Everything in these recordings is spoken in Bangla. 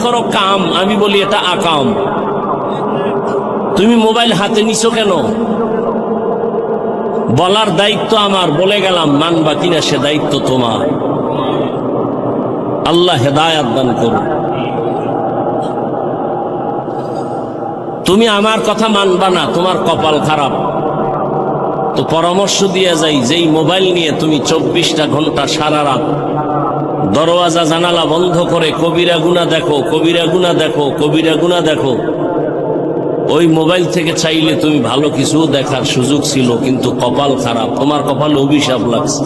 করো কাম, আমি বলি এটা আকাম। তুমি মোবাইল হাতে নিছো কেন? বলার দায়িত্ব আমার, বলে গেলাম, মানবা কিনা সে দায়িত্ব তোমার। আল্লাহ হেদায়াত দান করুন। তুমি আমার কথা মানবা না, তোমার কপাল খারাপ। তো পরামর্শ দিয়ে যাই, যেই মোবাইল নিয়ে তুমি 24টা ঘন্টা সারা রাত দরওয়াজা জানালা বন্ধ করে কবিরা গুনাহ দেখো, কবিরা গুনাহ দেখো, কবিরা গুনাহ দেখো, ওই মোবাইল থেকে চাইলে তুমি ভালো কিছু দেখার সুযোগ ছিল, কিন্তু কপাল খারাপ, তোমার কপালে অভিশাপ লাগছে।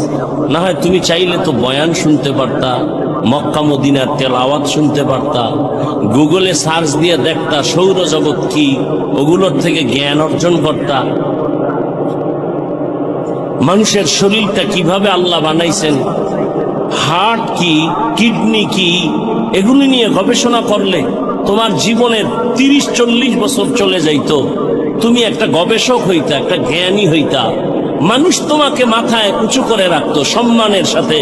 না হয় তুমি চাইলে তো বয়ান শুনতে পারতা, মক্কা মদিনার তেলাওয়াত শুনতে পারতা, গুগলে সার্চ দিয়ে দেখতা সৌরজগৎ কি, ওগুলোর থেকে জ্ঞান অর্জন করতা। মানুষের শরীরটা কিভাবে আল্লাহ বানাইছেন, হার্ট কি, কিডনি কি, এগুলি নিয়ে গবেষণা করলে তোমার জীবনের 30-40 বছর চলে যাইতো। তুমি একটা গবেষক হইতা, একটা জ্ঞানী হইতা। মানুষ তোমাকে মাথায় উঁচু করে রাখতো সম্মানের সাথে।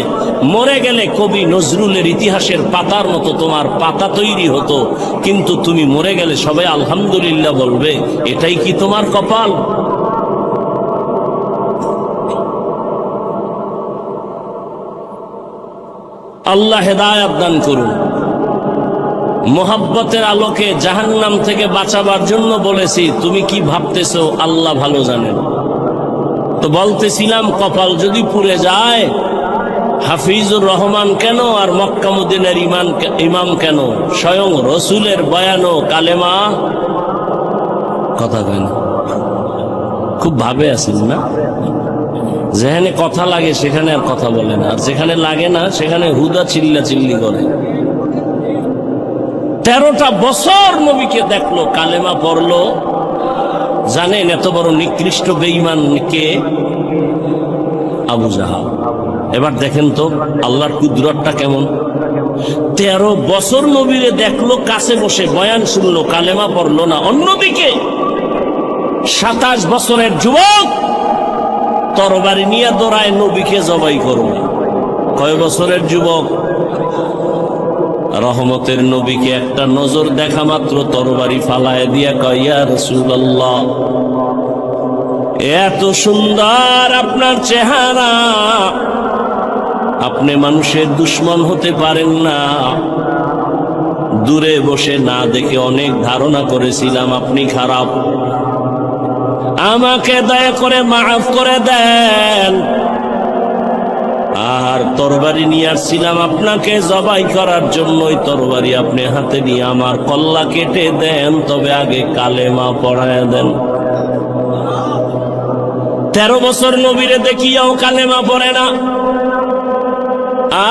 মরে গেলে কবি নজরুলের ইতিহাসের পাতার মতো তোমার পাতা তৈরি হতো, কিন্তু তুমি মরে গেলে সবাই আলহামদুলিল্লাহ বলবে। এটাই কি তোমার কপাল? আল্লাহ হেদায়াত দান করুন। মোহাব্বতের আলোকে জাহান্নাম থেকে বাঁচাবার জন্য বলেছি, তুমি কি ভাবতেছো আল্লাহ ভালো জানেন। তো বলতেছিলাম, কপাল যদি পুড়ে যায়, হাফিজুর রহমান কেন আর মক্কা মদিনার ইমাম কেন, স্বয়ং রসুলের বয়ানো কালেমা কথা কেন। খুব ভাবে আছেন না? যেখানে কথা লাগে সেখানে আর কথা বলে না, আর যেখানে লাগে না সেখানে হুদা চিল্লা চিল্লি করে। 13টা বছর নবীকে দেখলো, কালেমা পড়লো। জানেন এত বড় নিকৃষ্ট বেঈমান কে? আবু জাহাল। এবার দেখেন তো আল্লাহর কুদরতটা কেমন। 13 বছর নবীরে দেখলো, কাছে বসে বয়ান শুনলো, কালেমা পড়লো না। অন্যদিকে 27 বছরের যুবক তরবারি নিয়ে দৌড়ায় নবীকে জবাই করবে। কয় বছরের যুবক? রহমতের নবীকে একটা নজর দেখা মাত্র তরবারি ফালায় দিয়া কয়, ইয়া রাসূলুল্লাহ, এত সুন্দর আপনার চেহারা, আপনি মানুষের দুশ্মন হতে পারেন না। দূরে বসে না দেখে অনেক ধারণা করেছিলাম আপনি খারাপ, আমাকে দয়া করে মাফ করে দেন। আর তরবারি নিয়ে আসছিলাম আপনাকে জবাই করার জন্য, ওই তরবারি আপনি হাতে নিয়ে আমার কল্লা কেটে দেন, তবে আগে কালেমা পড়ায় দেন। 13 বছর নবীরে দেখিয়াও কালেমা পড়ে না,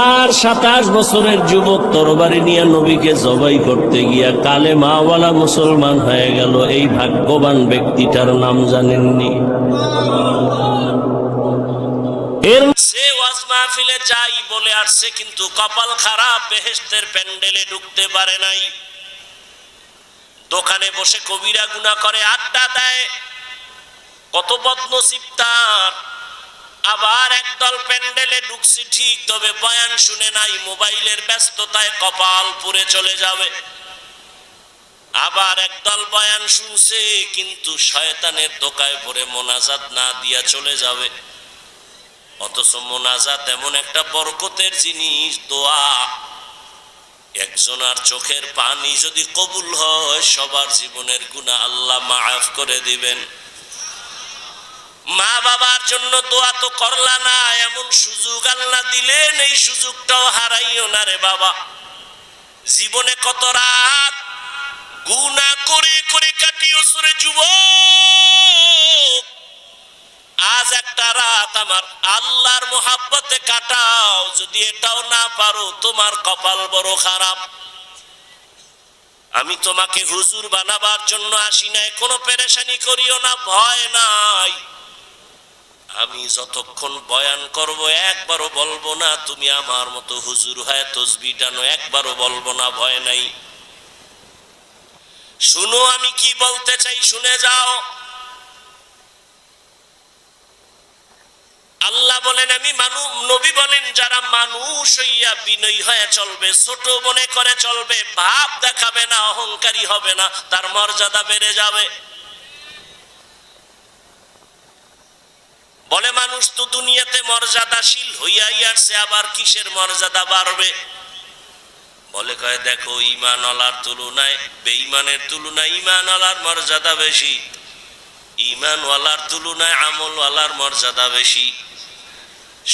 আর 27 বছরের যুবক তরবারি নিয়ে নবীকে জবাই করতে গিয়া কালেমাওয়ালা মুসলমান হয়ে গেল। এই ভাগ্যবান ব্যক্তিটার নাম জানেননি? এর সে ওয়াজ মাহফিলে যাই বলে আসছে, কিন্তু কপাল খারাপ, বেহেশতের প্যান্ডেলে ঢুকতে পারে নাই। দোকানে বসে কবিরা গুনাহ করে, আড্ডা দেয়, কত বদনসিব তার। আবার একদল প্যান্ডেলে ঢুকছে ঠিক, তবে বয়ান শুনে নাই, মোবাইলের ব্যস্ততায় কপাল পুড়ে চলে যাবে। আবার একদল বয়ান শুনছে, কিন্তু শয়তানের ধোঁকায় পড়ে মোনাজাত না দিয়া চলে যাবে। অথচ মোনাজাত এমন একটা বরকতের জিনিস, দোয়া। একজনের চোখের পানি যদি কবুল হয়, সবার জীবনের গুনাহ আল্লাহ মাফ করে দিবেন। মা বাবার জন্য দোয়া তো করলা না, এমন সুযোগ আল্লাহ দিলেন, এই সুযোগটাও হারাইও না রে বাবা। জীবনে কত রাত গুনাহ করে করে কাটিয়েছ রে যুবক, আজ একটা রাত আমার আল্লাহর মোহাব্বতে কাটাও। যদি এটাও না পারো, তোমার কপাল বড় খারাপ। আমি তোমাকে হুজুর বানাবার জন্য আসি নাই, কোনো পেরেশানি করিও না, ভয় নাই। আমি যতক্ষণ বয়ান করব একবারও বলবো না তুমি আমার মতো হুজুর হয় তসবিহ টানো, একবারও বলবো না, ভয় নাই। শুনো আমি কি বলতে চাই, শুনে যাও। আল্লাহ বলেন আমি নবী বলেন যারা মানুষ হইয়া বিনয়ী হয়ে চলবে, ছোট মনে করে চলবে, ভাব দেখাবে না, অহংকারী হবে না, তার মর্যাদা বেড়ে যাবে। বলে মানুষ তো দুনিয়াতে মর্যাদাশীল হইয়াই আসছে, আবার কিসের মর্যাদা বাড়বে? বলে কয় দেখো ঈমানওয়ালার তুলনায় বেঈমানের তুলনায় ঈমানওয়ালার মর্যাদা বেশি, ঈমানওয়ালার তুলনায় আমলওয়ালার মর্যাদা বেশি,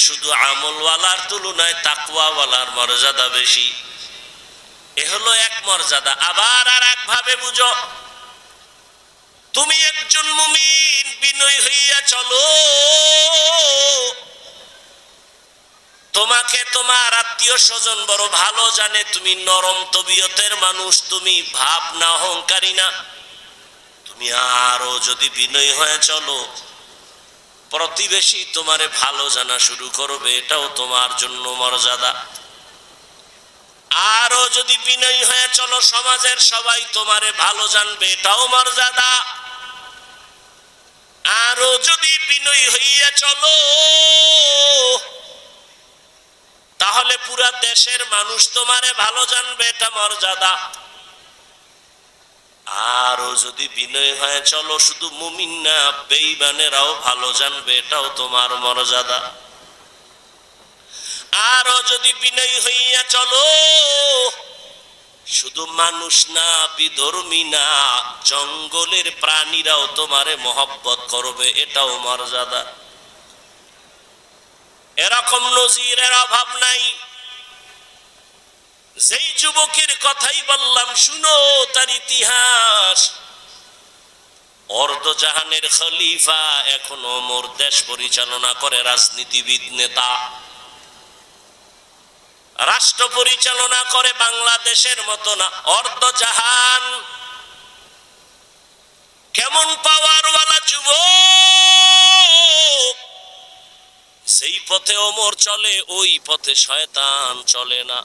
শুধু আমলওয়ালার তুলনায় তাকওয়াওয়ালার মর্যাদা বেশি। এ হলো এক মর্যাদা। আবার আর এক ভাবে বুঝো, তুমি একজন মুমিন বিনয়ী হইয়া চলো, তোমাকে তোমার আত্মীয় স্বজন বড় ভালো জানে, তুমি নরম তবিয়তের মানুষ, তুমি ভাব না, অহংকারী না। তুমি আরো যদি বিনয়ী হয়ে চলো, প্রতিবেশী তোমারে ভালো জানা শুরু করবে, এটাও তোমার জন্য মর্যাদা। আরো যদি বিনয়ী হয়ে চলো, সমাজের সবাই তোমারে ভালো জানবে, এটাও মর্যাদা। আরো যদি বিনয়ী হইয়া চলো, তাহলে পুরা দেশের মানুষ তোমারে ভালো জানবে, এটা মর্যাদা। আরো যদি বিনয় হয়ে চলো, শুধু মুমিন না বেঈমানেরাও ভালো জানবে, এটাও তোমার মর্যাদা। আরো যদি বিনয়ী হইয়া চলো, শুধু মানুষ না বিধর্মী না জঙ্গলের প্রাণীরাও তোমারে মহব্বত করবে, এটাও মর্যাদা। এরকম নজিরের অভাব নাই। যেই যুবকের কথাই বললাম শুনো তার ইতিহাস, অর্ধজাহানের খলিফা, এখনো ওমর দেশ পরিচালনা করে, রাজনীতিবিদ নেতা, রাষ্ট্র পরিচালনা করে, বাংলাদেশের মতো না, অর্ধজাহান। কেমন পাওয়ারওয়ালা যুবক! সেই পথে ওমর চলে, ওই পথে শয়তান চলে না।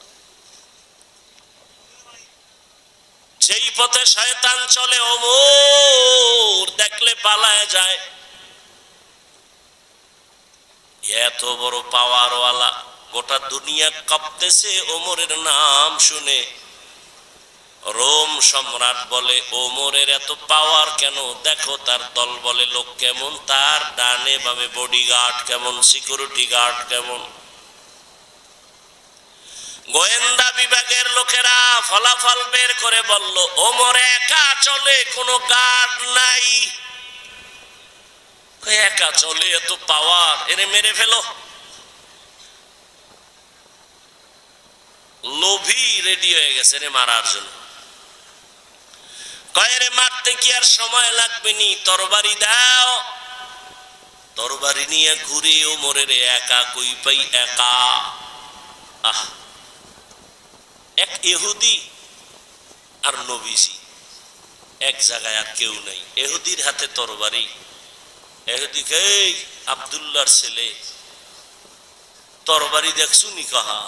যেই পথে শয়তান চলে ওমর দেখলে পালায় যায়। এত বড় পাওয়ারওয়ালা, গোটা দুনিয়া কাঁপতেছে ওমরের নাম শুনে। রোম সম্রাট বলে ওমরের এত পাওয়ার কেন? দেখো তার দল বলে লোক কেমন, তার ডানে বামে বডিগার্ড কেমন, সিকিউরিটি গার্ড কেমন। গোয়েন্দা বিভাগের লোকেরা ফলাফল বের করে বলল ওমর একা চলে, কোনো গার্ড নাই। একা চলে, এত পাওয়ার, এরে মেরে ফেলো। লোভী রেডি হয়ে গেছে রে মারার জন্য। কয়েরে মারতে কি আর সময় লাগবে নি, তরবারি দাও। তরবারি নিয়ে ঘুরে ওমরের একা কই পাই, একা। আহ, এক ইহুদি আর নবীজি এক জায়গায়, আর কেউ নাই। ইহুদির হাতে তরবারি। ইহুদি কে আব্দুল্লাহর ছেলে, তরবারি দেখছু নি? কাহা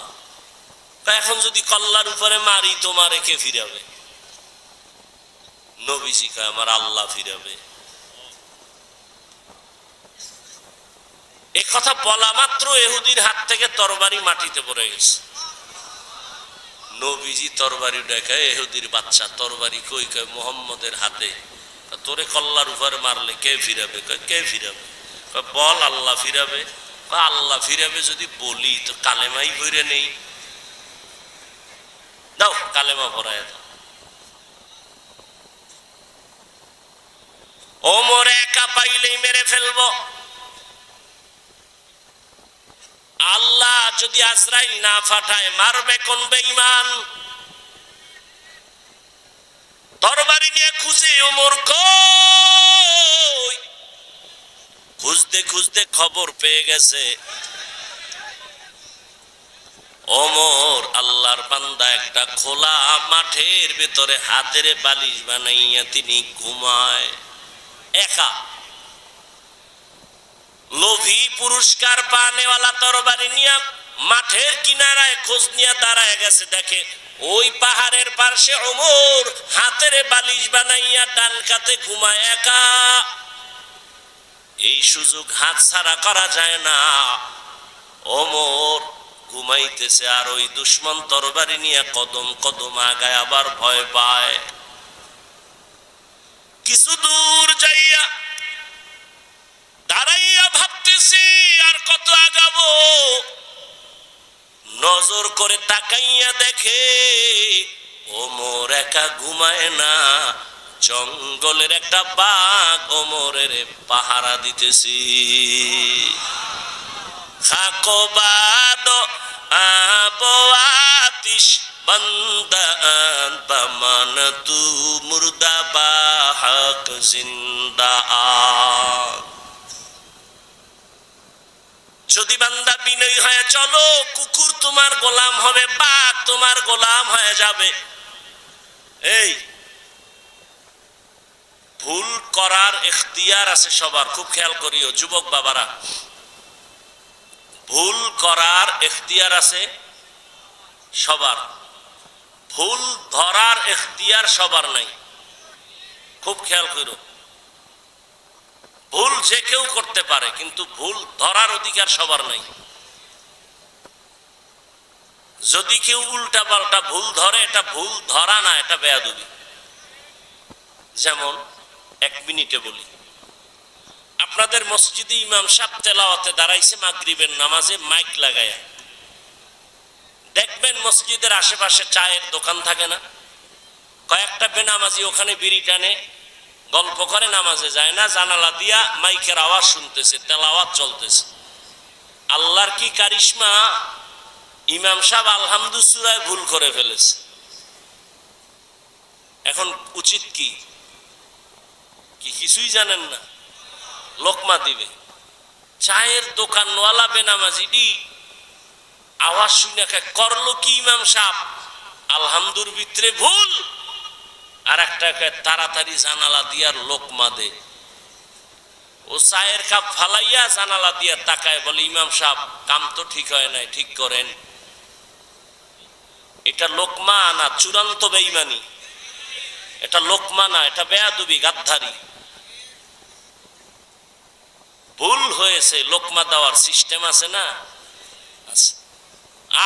এখন যদি কল্লার উপরে মারি তোমারে কে ফিরাবে? নবীজি কয় আমার আল্লাহ ফিরাবে। এ কথা বলা মাত্র ইহুদির হাত থেকে তরবারি মাটিতে পড়ে গেছে। নবীজি তরবারি দেখায়, ইহুদির বাচ্চা তরবারি কই? কয় মুহাম্মদের হাতে। তোরে কল্লার উপরে মারলে কে ফিরাবে? কয় কে ফিরাবে? কয় বল আল্লাহ ফিরাবে। আল্লাহ ফিরাবে যদি বলি তো কালেমাই ভরে নেই। দাও কালেমা ভরায় দাও। ওমর একা পাইলেই মেরে ফেলবো। আল্লাহ যদি আজরাইল না পাঠায় মারবে কোন বেঈমান? তরবারি নিয়ে খুঁজে ওমর কই, খুঁজতে খুঁজতে খবর পেয়ে গেছে ওমর আল্লাহর বান্দা একটা খোলা মাঠের ভেতরে হাতের বালিশ বানাইয়া তিনি ঘুমায় একা। লোভী পুরস্কার পানেওয়ালা তরবারি নিয়ে মাঠের কিনারায় খোঁজ নিয়ে দাঁড়ায় গেছে, দেখে ওই পাহাড়ের পাশে ওমর হাতের বালিশ বানাইয়া ডান কাতে ঘুমায় একা। এই সুযোগ হাতছাড়া করা যায় না। ওমর ঘুমাইতেছে আর ওই দুশ্মন তরবারি নিয়ে কদম কদম আগায়, আবার ভয় পায়। কিছু দূর যাইয়া দাঁড়াইয়া ভাবতেছি আর কত আগাবো। নজর করে তাকাইয়া দেখে ওমর একা ঘুমায় না, জঙ্গলের একটা বাঘ ওমরের পাহারা দিতেছি। খাকবাদ আবো আতিশ বন্দান বামান তু মুর্দা বাহক জিন্দা। যদি বান্দা বিনয়ী হয়ে চলো, কুকুর তোমার গোলাম হবে, বাঘ তোমার গোলাম হয়ে যাবে। এই ভুল করার এখতিয়ার আছে সবার, খুব খেয়াল করিও যুবক বাবারা। ভুল করার এখতিয়ার আছে সবার, ভুল ধরার এখতিয়ার সবার নাই। খুব খেয়াল করো, ভুল যে কেউ করতে পারে, কিন্তু ভুল ধরার অধিকার সবার নাই। যদি কেউ উল্টা পাল্টা ভুল ধরে, এটা ভুল ধরা না, এটা বেয়াদবি। যেমন এক মিনিটে বলি, আপনাদের মসজিদে ইমাম সাহেব তেলাওয়াতে দাঁড়াইছে মাগরিবের নামাজে মাইক লাগায়া। দেখবেন মসজিদের আশেপাশে চায়ের দোকান থাকে না, কয়েকটা বেনামাজি ওখানে বিড়ি টানে, গল্প করে, নামাজে যায় না, জানালা দিয়া মাইকের আওয়াজ শুনতেছে, তেলাওয়াত চলতেছে। আল্লাহর কি কারিশমা, ইমাম সাহেব আলহামদু সূরায় ভুল করে ফেলেছে। এখন উচিত কি কিছুই জানেন না, লোকমা দিবে। চায়ের দোকানওয়ালা বেনামাজিডি আওয়াজ শুনে করলো কি, ইমাম সাহেব আলহামদুর ভিতরে ভুল, আর একটা তাড়াতাড়ি জানালা দিয়ার লোকমা দে। ও চায়ের কাপ ফালাইয়া জানালা দিয়া তাকায়, বলে ইমাম সাহেব কাম তো ঠিক হয় নাই, ঠিক করেন। এটা লোকমা না চূড়ান্ত বেঈমানি, এটা লোকমা না, এটা বেয়াদবি, গাদ্দারি। ভুল হয়েছে, লোকমা দেওয়ার সিস্টেম আছে না? আছে।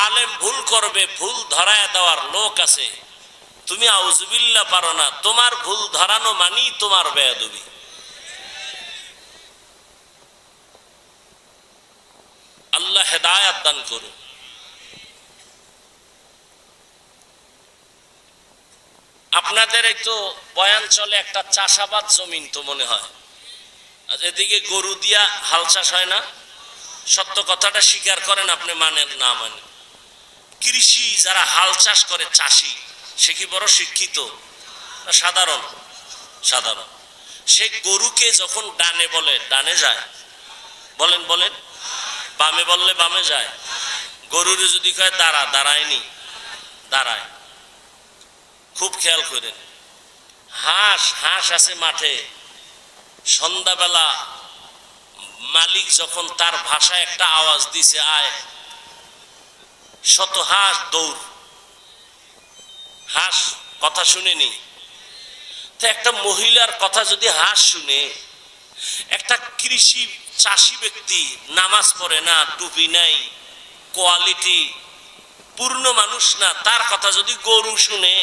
আলেম ভুল করবে, ভুল ধরায় দেওয়ার লোক আছে। তুমি আউযুবিল্লাহ পারো না, তোমার ভুল ধরানো মানি তোমার বেয়াদবি। আল্লাহ হেদায়েত দান করুন। আপনাদের এই তো বয়ান চলে একটা চাষাবাদ জমিন তো মনে হয়, এদিকে গরু দিয়া হাল চাষ হয় না? সত্য কথাটা স্বীকার করেন, আপনি মানেন না মানেন। কৃষি যারা হাল চাষ করে, চাষি, সে কি বড় শিক্ষিত না সাধারণ? সাধারণ। সে গরুকে যখন ডানে বলে ডানে যায়, বলেন বলেন, বামে বললে বামে যায়। গরুরে যদি কয় দাঁড়া, দাঁড়ায়নি, দাঁড়ায়। খুব খেয়াল করেন। হাঁস হাঁস আছে মাঠে, সন্ধ্যাবেলা মালিক যখন তার ভাষায় একটা আওয়াজ দিছে আয়, শত হাঁস দৌড়। হাঁস কথা শুনেনি তো, একটা মহিলার কথা যদি হাঁস শুনে, একটা কৃষি চাষি ব্যক্তি নামাজ পড়ে না, টুপি নাই, কোয়ালিটি পূর্ণ মানুষ না, তার কথা যদি গরু শুনে,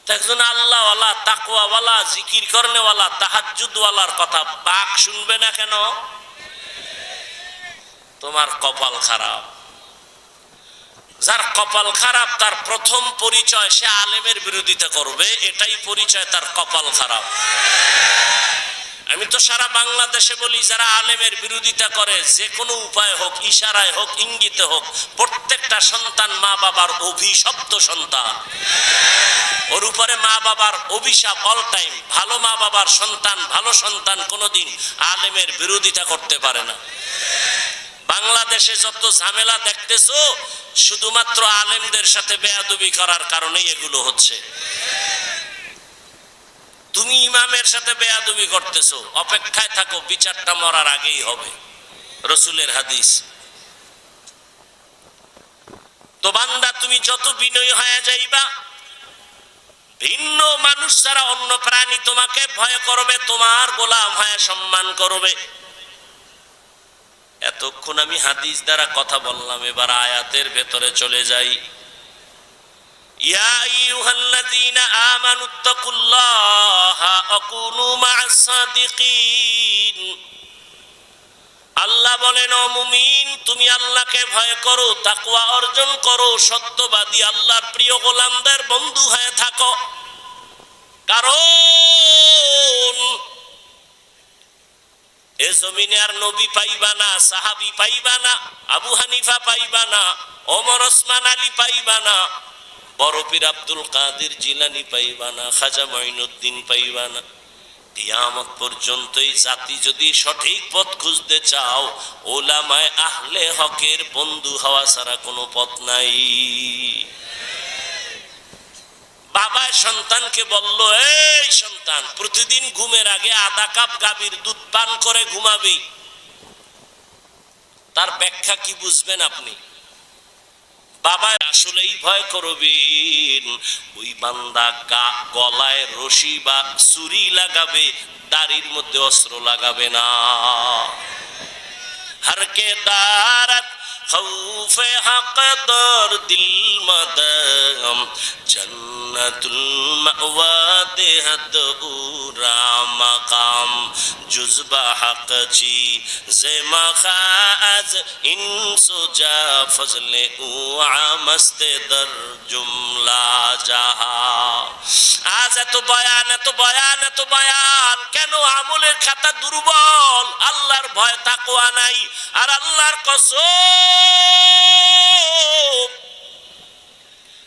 একজন আল্লাহওয়ালা, তাকওয়াওয়ালা, জিকির করনেওয়ালা, তাহাজ্জুদওয়ালার কথা বাঘ শুনবে না কেন? তোমার কপাল খারাপ। যার কপাল খারাপ তার প্রথম পরিচয় সে আলেমের বিরোধিতা করবে, এটাই পরিচয় তার কপাল খারাপ। আমি তো সারা বাংলাদেশে বলি, যারা আলেমের বিরোধিতা করে, যে কোনো উপায় হোক, ইশারায় হোক, ইঙ্গিতে হোক, প্রত্যেকটা সন্তান মা বাবার অভিশপ্ত সন্তান। ওর উপরে মা বাবার অভিশাপ অল টাইম। ভালো মা বাবার সন্তান, ভালো সন্তান কোনোদিন আলেমের বিরোধিতা করতে পারে না। বাংলাদেশে যত ঝামেলা দেখতেছো, শুধুমাত্র আলেমদের সাথে বেয়াদবি করার কারণেই এগুলো হচ্ছে। তুমি ইমামের সাথে বেয়াদবি করতেছো, অপেক্ষায় থাকো, বিচারটা মরার আগেই হবে, রসুলের হাদিস। তো বান্দা তুমি যত বিনয়ী হয়ে যাইবা, ভিন্ন মানুষ ছাড়া অন্য প্রাণী তোমাকে ভয় করবে, তোমার গোলাম হয়ে সম্মান করবে। এতক্ষণ আমি হাদিস দ্বারা কথা বললাম, এবার আয়াতের ভেতরে চলে যাই। ইয়া আইয়ুহাল্লাযীনা আমানুত্তাকুল্লাহা ওয়া কুনু মা'আস সাদিকিন। আল্লাহ বলেন, ও মুমিন, তুমি আল্লাহকে ভয় করো, তাকওয়া অর্জন করো, সত্যবাদী আল্লাহর প্রিয় গোলামদের বন্ধু হয়ে থাকো। কারণ এ জমিনে আর নবী পাইবা না, সাহাবী পাইবা না, আবু হানিফা পাইবা না, ওমর ওসমান আলী পাইবা না, বড় পীর আব্দুল কাদের জিলানী পাইবা না, খাজা মঈনুদ্দিন পাইবা না। কিয়ামত পর্যন্ত এই জাতি যদি সঠিক পথ খুঁজতে চাও, উলামায়ে আহলে হকের বন্ধু হওয়া ছাড়া কোনো পথ নাই। বাবা সন্তানকে বলল, এই সন্তান, প্রতিদিন ঘুমের আগে আধা কাপ গাভীর দুধ পান করে ঘুমাবি। তার ব্যাখ্যা কি বুঝবেন আপনি? বাবা আসলেই ভয় করবেন, ওই বান্দা গলায় রশি বা ছুরি লাগাবে, দাড়ির মধ্যে অস্ত্র লাগাবে না। হরকে দারাত খৌফে হক দর দিল মদম জন্নতুল মাওয়া দেহদ উরা মাকাম জুজবা হক চি জেমা খাজ ইনসুজা ফজলে উ আমস্তে দর জুমলা জাহা। আজ এত বয়ান, এত বয়ান, এত বয়ান কেন? আমলের খাতা দুর্বল, আল্লাহর ভয় তাকওয়া নাই। আর আল্লাহর কসম,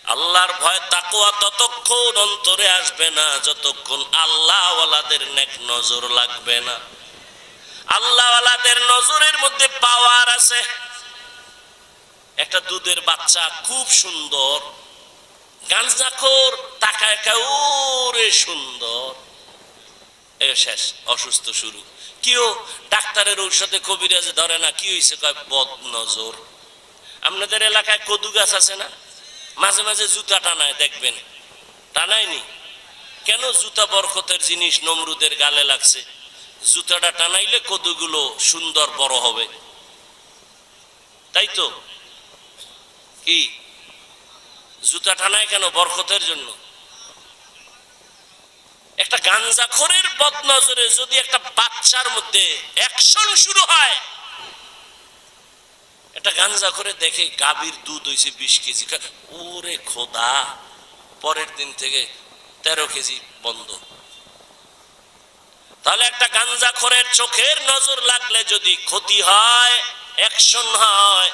আল্লাহর ভয় তাকওয়া ততক্ষণ অন্তরে আসবে না যতক্ষণ আল্লাহওয়ালাদের নেক নজর লাগবে না। আল্লাহওয়ালাদের নজরের মধ্যে পাওয়ার আছে। একটা দুধের বাচ্চা খুব সুন্দর, গাঞ্জাখোর তাকায় ওরে সুন্দর, এ শেষ, অসুস্থ শুরু। কেউ ডাক্তারের ঔষধে কবিরাজে ধরে না, কি হয়েছে? কয় বদ নজর। আপনাদের এলাকায় কদু গাছ আছে না? মাঝে মাঝে জুতা টানায়, দেখবেন। টানায়নি কেন? জুতা বরকতের জিনিস, নমরুদের গালে লাগছে। জুতাটা টানাইলে কদুগুলো সুন্দর বড় হবে, তাই তো? কি জুতা টানায় কেন? বরকতের জন্য। একটা গাঞ্জাখোরের বদনজরে যদি একটা বাচ্চার মধ্যে অ্যাকশন শুরু হয়, একটা গাঞ্জাখোরে দেখে গাভীর দুধ হয়েছে 20 কেজি, ওরে খোদা, পরের দিন থেকে 13 কেজি বন্ধ। তাহলে একটা গাঞ্জাখোরের চোখের নজর লাগলে যদি ক্ষতি হয়, অ্যাকশন হয়,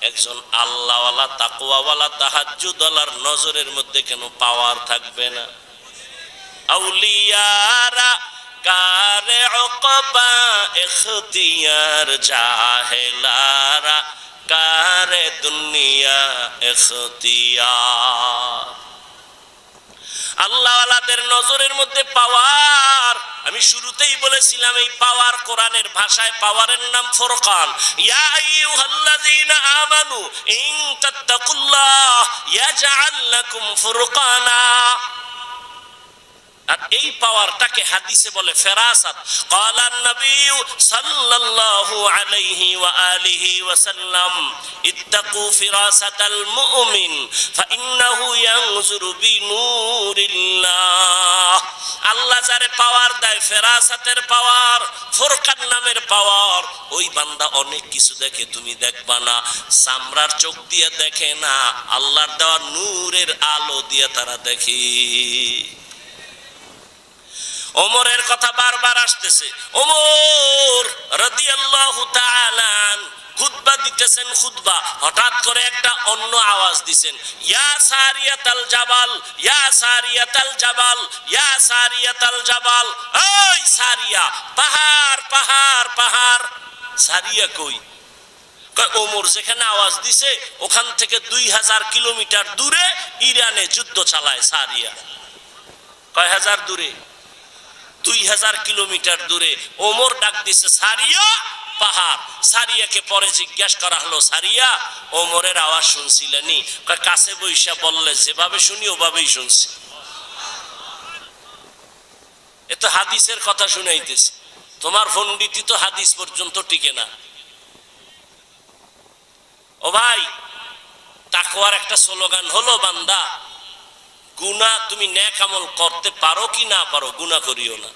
একজন আল্লাহওয়ালা তাকওয়াওয়ালা তাহাজ্জুদওয়ালার নজরের মধ্যে কেন পাওয়ার থাকবে না? আউলিয়ারা কারে উকবা ইখতিয়ার, জাহেলারা কারে দুনিয়া ইখতিয়ার। আল্লাহওয়ালাদের নজরের মধ্যে পাওয়ার, আমি শুরুতেই বলেছিলাম এই পাওয়ার কোরআনের ভাষায় পাওয়ারের নাম ফুরকান। ইয়া আইয়ুহাল্লাযীনা আমানু ইন তাত্তাকুল্লাহ ইয়াজআল লাকুম ফুরকানা। আর এই পাওয়ারটাকে হাদিসে বলে ফেরাসাত। ক্বালান নবী সাল্লাল্লাহু আলাইহি ওয়া আলিহি ওয়াসাল্লাম, ইত্তাকু ফিরাসাতাল মুমিন ফাইন্নাহু ইয়ানজুরু বিনূরিল্লাহ। আল্লাহ যারে পাওয়ার দেয়, ফেরাসাতের পাওয়ার, ফুরকান নামের পাওয়ার, ওই বান্দা অনেক কিছু দেখে, তুমি দেখবা না। চামড়ার চোখ দিয়ে দেখে না, আল্লাহর দেওয়া নূরের আলো দিয়ে তারা দেখে। ওমরের কথা বারবার আসতেছে। ওমর রাদিয়াল্লাহু তাআলা খুতবা দিতেছেন, খুতবা, হঠাৎ করে একটা অন্য আওয়াজ দিবেন, ইয়া সারিয়াতাল জাবাল, ইয়া সারিয়াতাল জাবাল, ইয়া সারিয়াতাল জাবাল। ওই সারিয়া, পাহাড় পাহাড় পাহাড়। সারিয়া কই? কয় ওমর যেখানে আওয়াজ দিছে ওখান থেকে 2000 কিলোমিটার দূরে ইরানে যুদ্ধ চালায় সারিয়া। কয় হাজার দূরে? 2000 কিলোমিটার দূরে। ওমর ডাক দিছে, সারিয়া পাহাড়। সারিয়াকে পরে জিজ্ঞাসা করা হলো, সারিয়া ওমরের আওয়াজ শুনছিলেনি? কাছে বৈশা বললে, যেভাবে শুনি ওভাবেই শুনছি। তো হাদিসের কথা শুনাইতেছি, তোমার পণ্ডিতি তো হাদিস পর্যন্ত টিকে না। ও ভাই, তাকওয়ার একটা স্লোগান হলো, বান্দা গুনাহ তুমি নেক আমল করতে পারো কি না পারো, গুনাহ করিও না।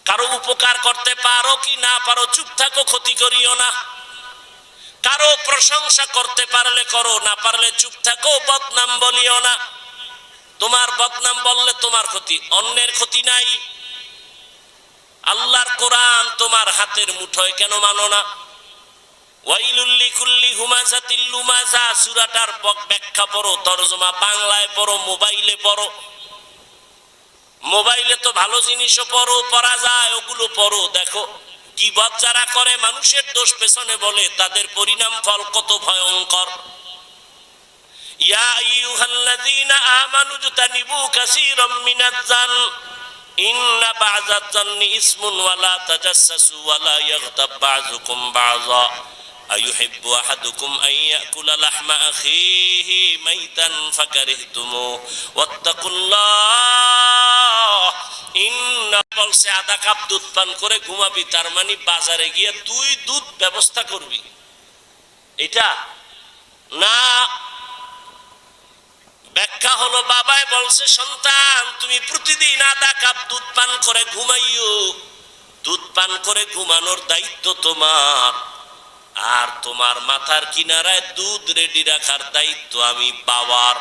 কারো উপকার করতে পারো কি না পারো, চুপ থাকো, ক্ষতি করিও না। কারো প্রশংসা করতে পারলে করো, না পারলে চুপ থাকো, বদনাম বলিও না। তোমার বদনাম বললে তোমার ক্ষতি, অন্যের ক্ষতি নাই। আল্লাহর কোরআন তোমার হাতের মুঠোয় কেন মানো না? ওয়াইলুল লিকুল্লি হুমাযাতিল লুমাযা, সূরাটার ব্যাখ্যা পড়ো, তরজমা বাংলায় পড়ো, মোবাইলে পড়ো। মোবাইলে তো ভালো জিনিসও পড়া যায়, ওগুলো পড়ো, দেখো গীবত যারা করে, মানুষের দোষ পেছনে বলে, তাদের পরিণাম ফল কত ভয়ঙ্কর। ইয়া আইয়ুহাল্লাযীনা আমানু জতানিবু কাসীরাম মিনাজ জান ইন্না বা'যাজ জান্নি ইসমুন ওয়া লা তাজাসসু ওয়া লা ইয়াগতাব বা'যুকুম বা'যা আইয়ুহিব্বু আহাদুকুম আন ইয়াকুলা লাহমা আখিহি মাইতান ফাকারিহতুমু ওয়াত্তাকুল্লাহ। ইন্না বলছে আধা কাপ দুধ পান করে ঘুমাবি, তার মানে বাজারে গিয়ে তুই দুধ ব্যবস্থা করবি, এটা না। ব্যাখ্যা হলো, বাবাই বলছে সন্তান তুমি প্রতিদিন আধা কাপ দুধ পান করে ঘুমাইও। দুধ পান করে ঘুমানোর দায়িত্ব তোমার, আর তোমার মাথার কিনারায় দুধ রেডি রাখার দায়িত্ব আমি বাবার।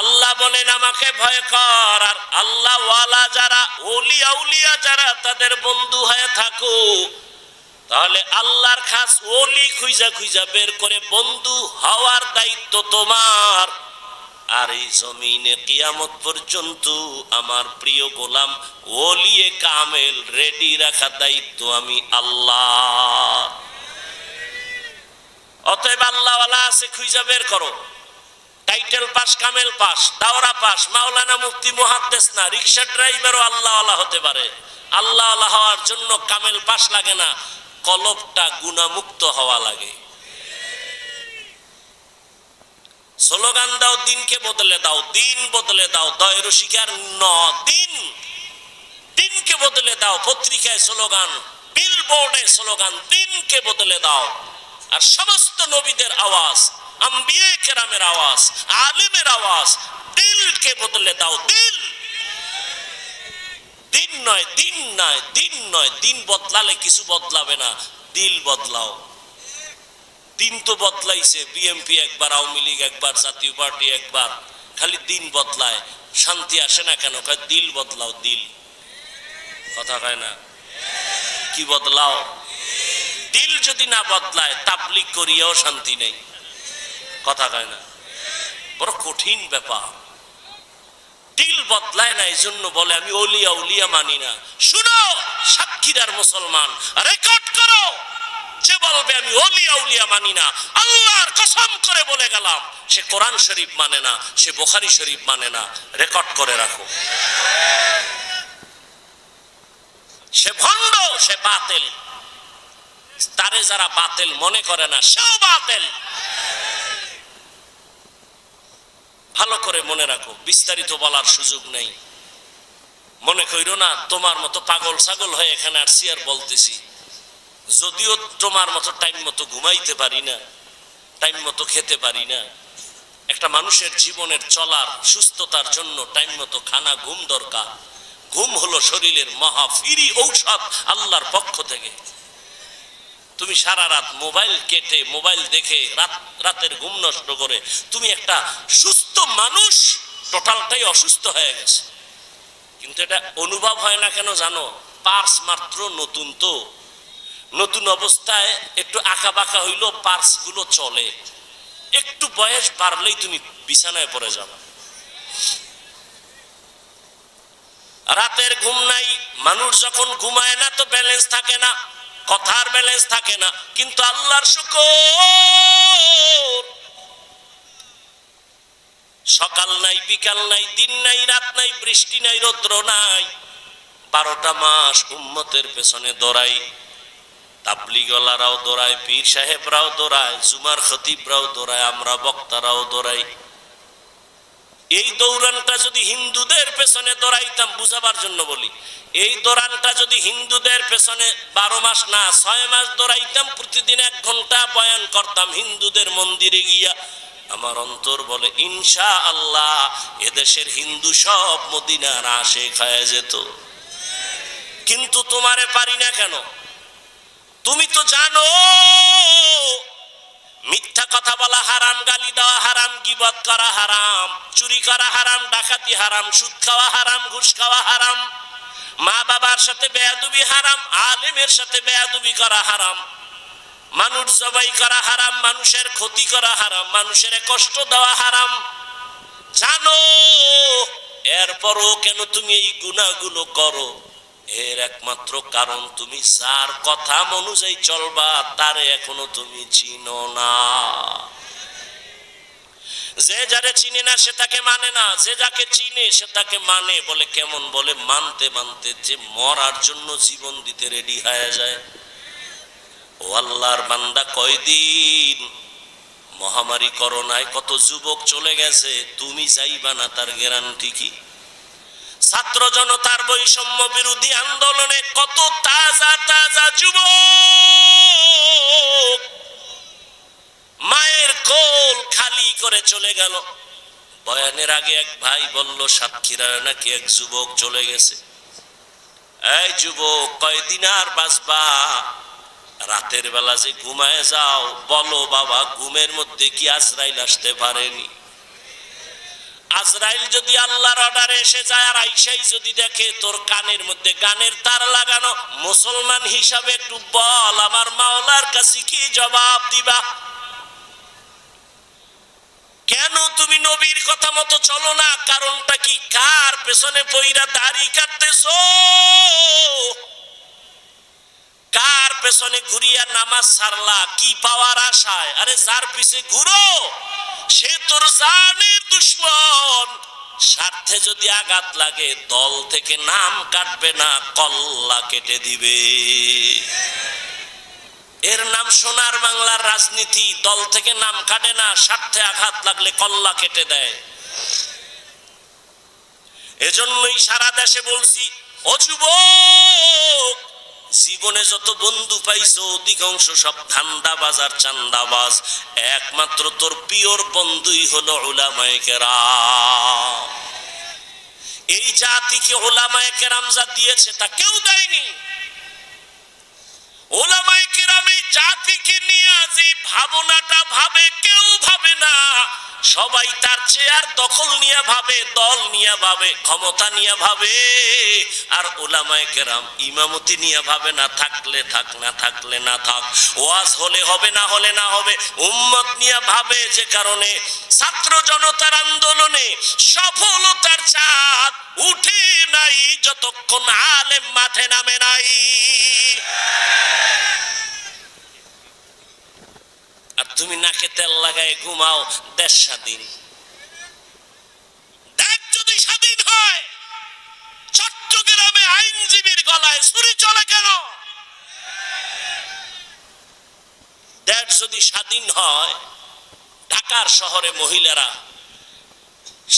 আল্লাহ বলেন আমাকে ভয় কর, আর আল্লাহ ওয়ালা যারা, ওলি আউলিয়া যারা, তাদের বন্ধু হয়ে থাকো। তাহলে আল্লাহর খাস ওলি খুঁজা খুঁজা বের করে বন্ধু হওয়ার দায়িত্ব তোমার। আর এই জমিনে কিয়ামত পর্যন্ত আমার প্রিয় গোলাম ওলিয়ে কামেল রেডি রাখা দায়িত্ব আমি আল্লাহ। অতএব আল্লাহওয়ালা আছে খুঁজা বের করো। টাইটেল পাস, কামেল পাস, দাওরা পাস, মাওলানা মুফতি মুহাদ্দিস না, রিকশা ড্রাইভারও আল্লাহওয়ালা হতে পারে। আল্লাহওয়ালা হওয়ার জন্য কামেল পাস লাগে না, কলবটা গুনাহমুক্ত হওয়া লাগে। স্লোগান দাও, দিনকে বদলে দাও, দিন বদলে দাও, দয়ের শিকার ন দিন, দিনকে বদলে দাও। পত্রিকায় স্লোগান, বিলবোর্ডে স্লোগান, দিনকে বদলে দাও। আর সমস্ত নবীদের আওয়াজ, আম্বিয়ে কেরামের আওয়াজ, আলিমের আওয়াজ, দিলকে বদলে দাও। দিল, দিন নয়, দিন নয়, দিন নয়। দিন বদলালে কিছু বদলাবে না, দিল বদলাও। দিন তো বদলাইছে, বিএনপি একবার, আওয়ামী লীগ একবার, জাতীয় পার্টি একবার, খালি দিন বদলায়, শান্তি আসে না কেন? কয় দিল বদলাও, দিল। কথা কয় না? কি বদলাও? দিল যদি না বদলায়, তাবলীগ করিয়াও শান্তি নেই। কথা কয় না? বড় কঠিন ব্যাপার। দিল বদলায় না, এই জন্য বলে আমি ওলিয়া উলিয়া মানি না। শুনো সাক্ষীরার মুসলমান, রেকর্ড করো, যে বলবে আমি ওলিয়া উলিয়া মানি না, আল্লাহর কসম করে বলে গেলাম, সে কোরআন শরীফ মানে না, সে বুখারী শরীফ মানে না। রেকর্ড করে রাখো। সে ভণ্ড, সে বাতিল। তারে যারা বাতিল মনে করে না, সেও বাতিল। ভালো করে মনে রাখো, বিস্তারিত বলার সুযোগ নেই। মনে কইরো না তোমার মতো পাগল ছাগল হয়ে এখানে আসছি আর বলতেছি। যদিও তোমার মতো টাইম মতো ঘুমাইতে পারি না, টাইম মতো খেতে পারি না। একটা মানুষের জীবনের চলার সুস্থতার জন্য টাইম মতো খানা, ঘুম দরকার। ঘুম হলো শরীরের মহা ফ্রি ঔষধ আল্লাহর পক্ষ থেকে। তুমি সারা রাত মোবাইল কেটে, মোবাইল দেখে রাতের ঘুম নষ্ট করে তুমি একটা সুস্থ মানুষ, টোটালটাই অসুস্থ হয়ে গেছে। কিন্তু এটা অনুভব হয় না কেন জানো? পার্স মাত্র নতুন, তো নতুন অবস্থায় একটু আঁকা বাঁকা হইলো, পার্স গুলো চলে। একটু বয়স বাড়লেই তুমি বিছানায় পড়ে যাবে। রাতের ঘুম নাই। মানুষ যখন ঘুমায় না তো ব্যালেন্স থাকে না, কথার ব্যালেন্স থাকে না। কিন্তু আল্লাহর শুকর, সকাল নাই, বিকাল নাই, দিন নাই, রাত নাই, বৃষ্টি নাই, রৌদ্র নাই, 12টা মাস উম্মতের পেছনে দৌড়াই। তাবলীগওয়ালারাও দৌড়ায়, পীর সাহেবরাও দৌড়ায়, জুমার খতিবরাও দৌড়ায়, আমরা বক্তারাও দৌড়াই। এই দৌড়ানটা যদি হিন্দুদের পেছনে দৌড়াইতাম, বুঝাবার জন্য বলি, এই দৌড়ানটা যদি হিন্দুদের পেছনে 12 মাস না 6 মাস দৌড়াইতাম, প্রতিদিন 1 ঘন্টা বয়ান করতাম হিন্দুদের মন্দিরে গিয়া, আমার অন্তর বলে ইনশাআল্লাহ এদেশের হিন্দু সব মদিনার আশিক হয়ে যেত। কিন্তু তোমারে পারি না কেন? তুমি তো জানো মিথ্যা কথা বলা হারাম, গালি দেওয়া হারাম, গীবত করা হারাম, চুরি করা হারাম, ডাকাতি হারাম, সুদ খাওয়া হারাম, ঘুষ খাওয়া হারাম, মা বাবার সাথে বেয়াদবি হারাম, আলেমের সাথে বেয়াদবি করা হারাম, মানুষ জবাই করা হারাম, মানুষের ক্ষতি করা হারাম, মানুষের কষ্ট দেওয়া হারাম। জানো, এরপরও কেন তুমি এই গুনাহগুলো করো? এর একমাত্র কারণ তুমি যার কথা অনুযায়ী চলবা তারে এখনো তুমি চিনো না। যে যারে চিনে না সে তাকে মানে না, যে যাকে চিনে সে তাকে মানে। বলে কেমন? বলে মানতে মানতে যে মরার জন্য জীবন দিতে রেডি হয়ে যায়। ও আল্লাহর বান্দা, কয়দিন মহামারী করোনায় কত যুবক চলে গেছে, তুমি যাইবা না তার গ্যারান্টি কি? ছাত্র জনতার বৈষম্য বিরোধী আন্দোলনে কত তাজা তাজা যুবক মায়ের কোল খালি করে চলে গেল। বয়ানের আগে এক ভাই বলল সাতক্ষীরায় নাকি এক যুবক চলে গেছে। এই যুবক, কয়দিন আর বাঁচবা? রাতের বেলা যে ঘুমায় যাও, বলো বাবা ঘুমের মধ্যে কি আজরাইল আসতে পারেনি? আজরাইল যদি আল্লাহর অর্ডারে এসে যায় আর আইসাই যদি দেখে তোর কানের মধ্যে গানের তার লাগানো, মুসলমান হিসাবে একটু বল আমার মাওলার কাছে কি জবাব দিবা? কেন তুমি নবীর কথা মতো চলো না? কারণটা কি? কার পেছনে পইরা দাড়ি কাটতেছো? কার পেছনে ঘুরিয়া নামাজ ছাড়লা কি পাওয়ার আশায়? আরে যার পিছে ঘুরো সে তোর জানের দুশ্মন। স্বার্থে যদি আঘাত লাগে দল থেকে নাম কাটবে না, কল্লা কেটে দিবে। এর নাম সোনার বাংলার রাজনীতি। দল থেকে নাম কাটে না, স্বার্থে আঘাত লাগলে কল্লা কেটে দেয়। এজন্যই সারা দেশে বলছি, ও যুবক, জীবনে যত বন্ধু পাইছো অধিকাংশ সব ধান্দাবাজ আর চান্দাবাজ। একমাত্র তোর পিওর বন্ধুই হলো উলামায়ে কেরাম। এই জাতিকে উলামায়ে কেরাম যা দিয়েছে তা কেউ দেয়নি। উলামায়ে কেরাম এই জাতিকে নিয়ে যে ভাবনাটা ভাবে কেউ ভাবে না। সবাই তার চেয়ার দখল নিয়ে ভাবে, দল নিয়ে ভাবে, ক্ষমতা নিয়ে ভাবে। আর উলামায়ে কেরাম ইমামতি নিয়ে ভাবে না, থাকলে থাক না থাকলে না থাক, ওয়াজ হলে হবে না হলে না হবে, উম্মত নিয়ে ভাবে। যে কারণে ছাত্র জনতার আন্দোলনে সফলতার চাঁদ উঠে নাই যতক্ষণ আলেম মাঠে নামে নাই। আর তুমি নাকে তেল লাগায় ঘুমাও, দেশ স্বাধীন। দেশ যদি স্বাধীন হয়, চট্টগ্রামে আইনজীবীর গলায় ছুরি চলে কেন? দেশ যদি স্বাধীন হয়, ঢাকার শহরে মহিলারা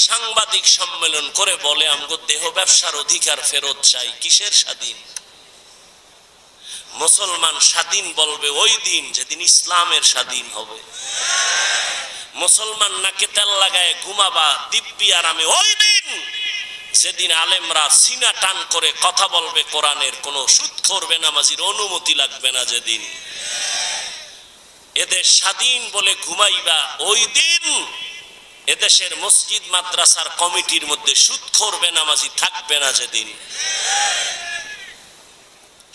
সাংবাদিক সম্মেলন করে বলে আমগো দেহ ব্যবসার অধিকার ফেরত চাই। কিসের স্বাধীন? মুসলমান স্বাধীন বলবে ওই দিন যেদিন ইসলামের স্বাধীন হবে। মুসলমান নাকে তেল লাগায় ঘুমাবা দিব্যি আরামে ওই দিন যেদিন আলেমরা সিনা টান করে কথা বলবে কোরআনের, কোনো সুদখোর বেনামাজির অনুমতি লাগবে না। যেদিন এদের স্বাধীন বলে ঘুমাইবা ওই দিন এদেশের মসজিদ মাদ্রাসার কমিটির মধ্যে সুদখোর বেনামাজি থাকবে না। যেদিন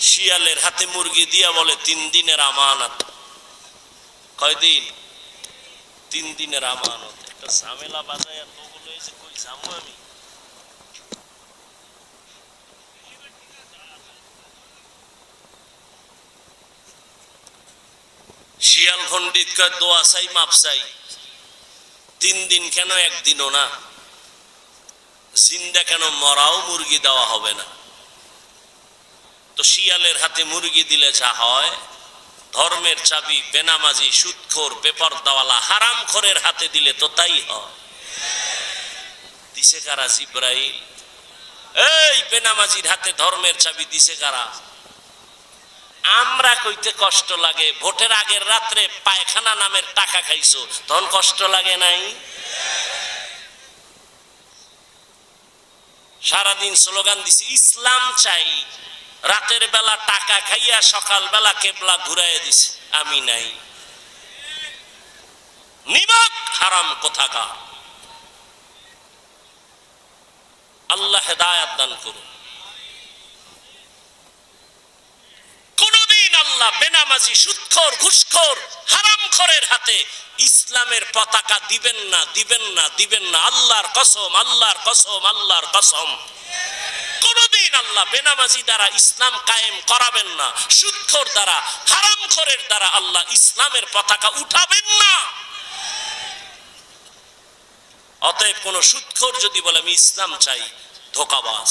শিয়ালের হাতে মুরগি দিয়া বলে 3 দিনের আমানত। কয়দিন? 3 দিনের আমানত। একটা ঝামেলা বাজায় তো বলে যে কই যাবো আমি। শিয়াল খন্ডিত কয় দোয়া চাই মাপ চাই। 3 দিন কেন? 1 দিনও না। জিন্দা কেন? মরাও মুরগি দেওয়া হবে না। তো শিয়ালের হাতে মুরগি দিলে যা হয়, ধর্মের চাবি বেনামাজি সুদখোর বেপরদাওয়ালা হারামখোরের হাতে দিলে তো তাই হয়। দিছে কারা? জিব্রাইল। এই বেনামাজির হাতে ধর্মের চাবি দিছে কারা? আমরা কইতে কষ্ট লাগে, ভোটের আগের রাত্রে পায়খানা নামের টাকা খাইছো, তখন কষ্ট লাগে নাই? সারাদিন স্লোগান দিছি ইসলাম চাই, রাতের বেলা টাকা খাইয়া সকাল বেলা কেবলা ঘুরাইয়া দিছে, আমি নাই। নিমক হারাম কোথাকার। আল্লাহ হেদায়াত দান করুন। কোনদিন আল্লাহ বেনামাজি, সুদখোর, ঘুষখোর, হারামখোরের হাতে ইসলামের পতাকা দিবেন না, দিবেন না, দিবেন না। আল্লাহর কসম, আল্লাহর কসম, আল্লাহর কসম। কোনদিন আল্লাহ বেনামাজি দ্বারা ইসলাম কায়েম করাবেন না, সুদখোর দ্বারা, হারামখোরের দ্বারা আল্লাহ ইসলামের পতাকা উঠাবেন না। অতএব কোন সুদখোর যদি বলে আমি ইসলাম চাই, ধোঁকাবাজ।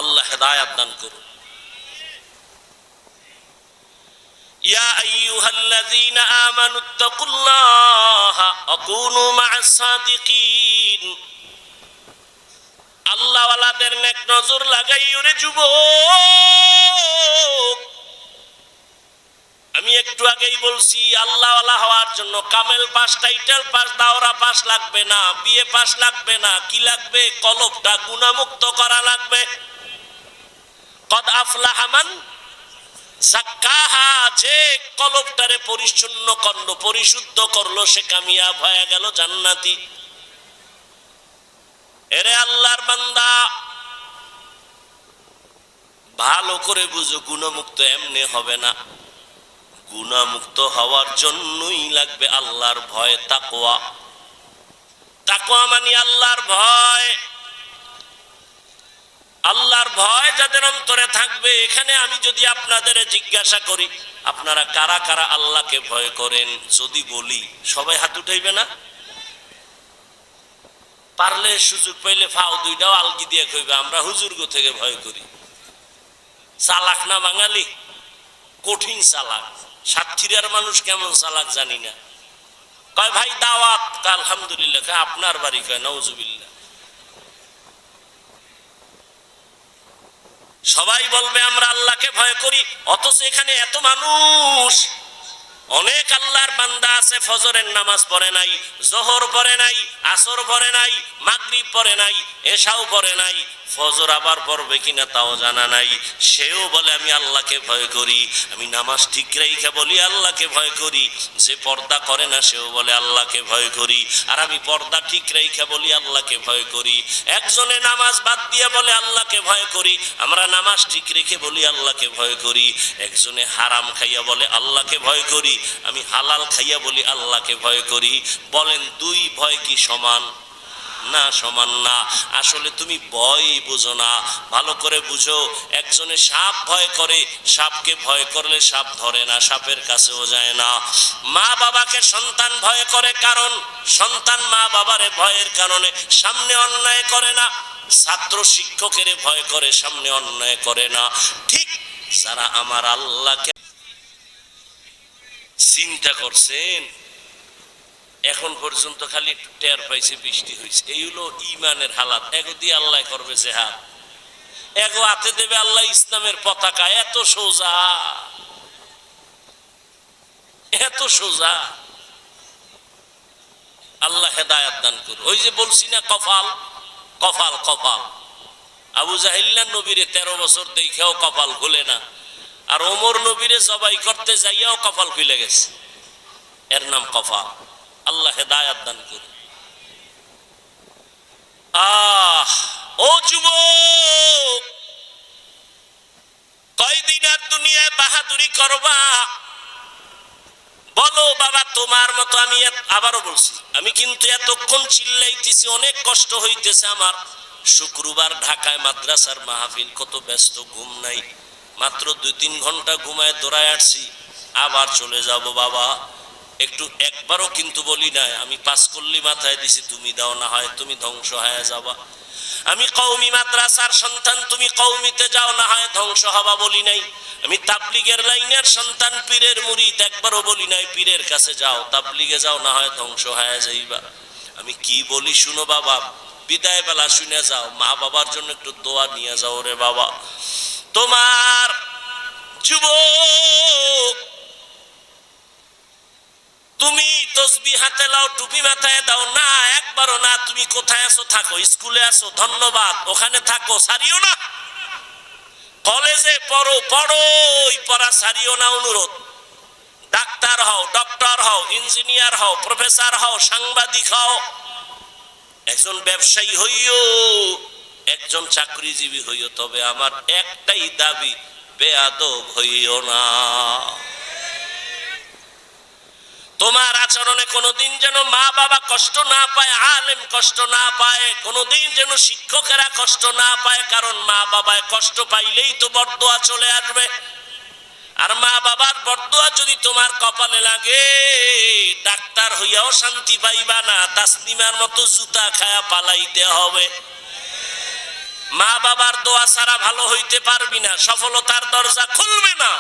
আল্লাহ হেদায়াত দান করুন। ইয়া আইয়ুহাল্লাযীনা আমানুত্তাকুল্লাহা ওয়া কুনু মা'আস সাদিকিন। আল্লাহওয়ালাদের নেক নজর লাগাইও রে যুবক। আমি একটু আগেই বলছি, আল্লাহওয়ালা হওয়ার জন্য কামেল পাস, টাইটেল পাস, দাওরা পাস লাগবে না, বিএ পাস লাগবে না। কি লাগবে? কলবটা গুনাহমুক্ত করা লাগবে। কদ আফলাহা মান যাক্কাহা, যে কলবটারে পরিচ্ছন্ন করলো, পরিশুদ্ধ করলো, সে কামিয়াব হয়ে গেল, জান্নাতি। এরে আল্লাহর বান্দা, ভালো করে বুঝো, গুনাহমুক্ত এমনি হবে না। গুনাহমুক্ত হওয়ার জন্যই লাগবে আল্লাহর ভয়, তাকওয়া। তাকওয়া মানে আল্লাহর ভয়। আল্লাহর ভয় যাদের অন্তরে থাকবে, এখানে আমি যদি আপনাদের জিজ্ঞাসা করি আপনারা কারা কারা আল্লাহকে ভয় করেন, যদি বলি সবাই হাত উঠাইবে না? পারলে সুযোগ পাইলে ফাও দুইটাও আলগি দিয়ে কইবে আমরা হুজুরগো থেকে ভয় করি। চালাক না বাঙালি? কঠিন চালাক। সাতক্ষীরার মানুষ কেমন চালাক জানি না। কয় ভাই দাওয়াত, আলহামদুলিল্লাহ। আপনার বাড়ি? কয় নাউজুবিল্লাহ। সবাই বলবে আমরা আল্লাহকে ভয় করি, অথচ এখানে এত মানুষ, অনেক আল্লাহর বান্দা আছে ফজরের নামাজ পড়ে নাই, জোহর পড়ে নাই, আসর পড়ে নাই, মাগরিব পড়ে নাই, এশাও পড়ে নাই, ফজর আবার পড়বে কিনা তাও জানা নাই। সেও বলে আমি আল্লাহকে ভয় করি। আমি নামাজ ঠিক রাইখা বলি আল্লাহকে ভয় করি। যে পর্দা করে না সেও বলে আল্লাহকে ভয় করি। আর আমি পর্দা ঠিক রাইখা বলি আল্লাহকে ভয় করি। একজনে নামাজ বাদ দিয়ে বলে আল্লাহকে ভয় করি, আমরা নামাজ ঠিক রেখে বলি আল্লাহকে ভয় করি। একজনে হারাম খাইয়া বলে আল্লাহকে ভয় করি, আমি হালাল খাইয়া বলি আল্লাহকে ভয় করি। বলেন দুই ভয় কি সমান? না, সমান না। আসলে তুমি ভয় বুঝো না, ভালো করে বুঝো। একজনে সাপ ভয় করে, সাপকে ভয় করলে সাপ ধরে না, সাপের কাছেও যায় না। মা বাবাকে সন্তান ভয় করে, কারণ সন্তান মা বাবারে ভয়ের কারণে সামনে অন্যায় করে না। ছাত্র শিক্ষকের ভয় করে, সামনে অন্যায় করে না। ঠিক যারা আমার আল্লাহকে চিন্তা করছেন, এখন পর্যন্ত খালি একটু টের পাইছে, বৃষ্টি হয়েছে, এই হলো ইমানের হালাত। এগো দিয়ে আল্লাহ করবে জেহাদ, এগো হাতে দেবে আল্লাহ ইসলামের পতাকা। এত সোজা, এত সোজা। আল্লাহ হেদায়াত দান করুন। ওই যে বলছি না, কপাল কপাল কপাল। আবু জাহিল্লা নবীরে 13 বছর দেখেও কপাল খুলে না, আর ওমর নবীরে জবাই করতে যাইয়াও কপাল খুলে গেছে। এর নাম কপাল। আল্লাহ হেদায়াত দান করুন। ও যুবক, কয়দিন আর দুনিয়ায় বাহাদুরি করবা? বলো বাবা, তোমার মতো আমি আবারও বলছি, আমি কিন্তু এতক্ষণ চিল্লাইতেছি, অনেক কষ্ট হইতেছে আমার। শুক্রবার ঢাকায় মাদ্রাসার মাহফিল, কত ব্যস্ত, ঘুম নাই। মাত্র 2-3 ঘন্টা ঘুমায় দৌড়ায় আসছি, আবার চলে যাব বাবা। একটু একবারও কিন্তু বলি নাই আমি 5 কল্লি মাথায় দিছি, তুমি দাও, না হয় তুমি ধ্বংস হয়ে যাবা। আমি কওমি মাদ্রাসার সন্তান, তুমি কওমিতে যাও, না হয় ধ্বংস হবা বলি নাই। আমি তাবলিগের লাইনের সন্তান, পীরের মুরিদ, একবারও বলি নাই পীরের কাছে যাও, তাবলিগে যাও, না হয় ধ্বংস হয়ে যাইবা। আমি কি বলি শুনো বাবা, বিদায় বেলা শুনে যাও, মা বাবার জন্য একটু দোয়া নিয়ে যাও রে বাবা। তোমার যুবক, তুমি তসবিহ হাতে লাও, টুপি মাথায় দাও না, একবারও না। তুমি কোথায় আছো থাকো, স্কুলে আছো ধন্যবাদ, ওখানে থাকো, সারিও না। কলেজে পড়ো, পড়োই, পড়া সারিও না, অনুরোধ। ডাক্তার হও, ডক্টর হও, ইঞ্জিনিয়ার হও, প্রফেসর হও, সাংবাদিক হও, একজন ব্যবসায়ী হইও, একজন চাকরিজীবী হইও, তবে আমার একটাই দাবি, বেয়াদব হইও না। তোমার আচরণে কোনোদিন যেন মা বাবা কষ্ট না পায়, আলেম কষ্ট না পায়, কোনোদিন যেন শিক্ষকেরা কষ্ট না পায়। কারণ মা বাবায় কষ্ট পাইলেই তো বরদোয়া চলে আসবে। আর মা বাবার বরদোয়া যদি তোমার কপালে লাগে, ডাক্তার হইয়াও শান্তি পাইবা না, তাসলিমার মতো জুতা খায়া পালাইতে হবে। মা বাবার দোয়া ছাড়া ভালো হইতে পারবি না, সফলতার দরজা খুলবে না।